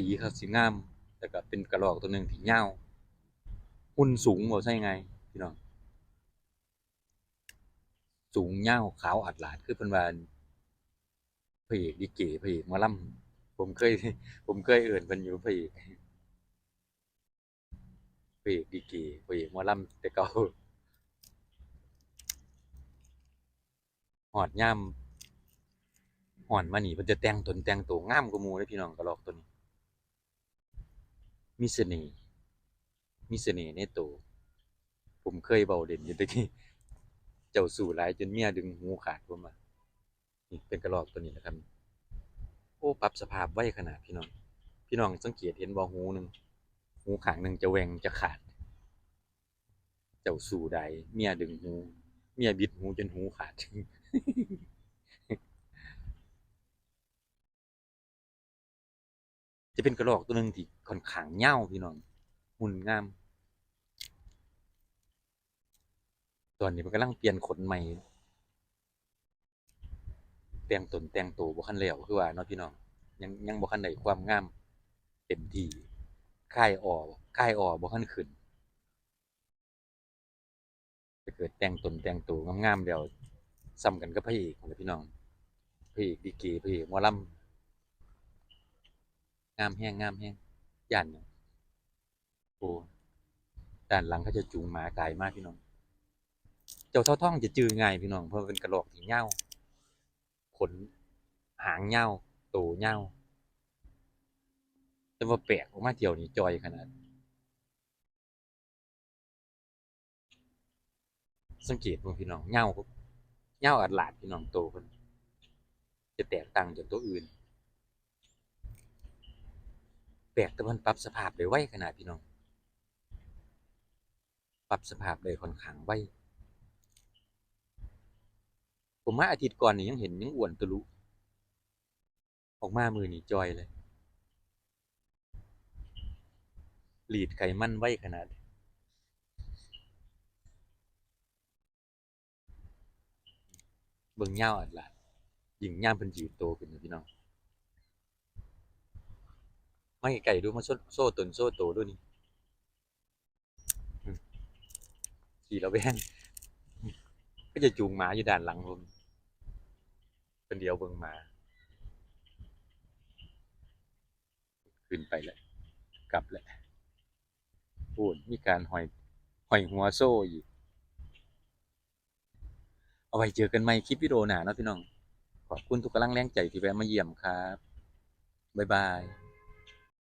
สีเขาสีงามแต่ก็เป็นกระรอกตัวหนึ่งที่ยาวหุ่นสูงบ่ใช่ไงพี่น้องสูงยาวขาวอัดหลาดคือเพิ่นว่าพระเอกลิเกพระเอกหมอลำผมเคยผมเคยเอิ้นเพิ่นอยู่พระเอกลิเกพระเอกหมอลำแต่เก่าฮอดยามฮ้อนมานี่เพิ่นจะแต่งตนแต่งตัวงามกว่าหมู่เด้อพี่น้องกระรอกตัวนี้มีเสน่ห์ในตัวผมเคยเว้าเล่นอยู่ตะกี้เจ้าสู่หลายจนเมียดึงหูขาดผมว่านี่เป็นกระรอกตัวนี้แหละครับโอ้ปรับสภาพไวขนาดพี่น้องสังเกตเห็นบ่หูหนึ่งหูข้างหนึ่งจะแหว่งจะขาดเจ้าสู่ใดเมียดึงหูเมียบิดหูจนหูขาดจะเป็นกระรอกตัวหนึ่งที่ค่อนข้างยาวพี่น้องหุ่นงามตอนนี้มันกำลังเปลี่ยนขนใหม่แต่งตนแต่งตัวบ่คันแล้วคือว่าเนาะพี่น้องยังบ่คันได้ความงามเต็มที่ค่ายอ่อบ่คันขึ้นถ้าเกิดแต่งตนแต่งตัวงามๆแล้วซ้ำกันกับพระเอกนั่นแหละพี่น้องพระเอกลิเกพระเอกหมอลำงามแฮงย้านหยังโอ้ด้านหลังเขาจะจูงหมากายมาพี่น้องเจ้าเท่าทองจะจือง่ายพี่น้องเพราะมันเป็นกระรอกที่ยาวขนหางยาวโตยาวแต่ว่าแปลกออกมาเที่ยวนี่จอยขนาดสังเกตเบิ่งพี่น้องยาวอัดลาดพี่น้องโตเพิ่นจะแตกต่างจากตัวอื่นแปลกแต่เพิ่นปรับสภาพได้ไวขนาดพี่น้องปรับสภาพได้ค่อนข้างไวผมมาอาทิตย์ก่อนนี่ยังเห็นยังอ้วนตะลุออกมามื้อนี้จอยเลยรีดไขมันไวขนาดเบิ่งยาวอัดลาดยิ่งยามเพิ่นยืนโตขึ้นนะพี่น้องมาไกลๆดูมาโซ่ตนโซ่โตดูนี่อืมขี่ระแวงก็จะจูงหมาอยู่ด้านหลังผมเพิ่นเดียวเบิ่งหมาขึ้นไปแล้วกลับแล้วพูดมีการห้อยหัวโซ่อีกเอาไว้เจอกันใหม่คลิปวิดีโอหน้าเนาะพี่น้องขอบคุณทุกกำลังแรงใจที่แวะมาเยี่ยมครับบ๊ายบาย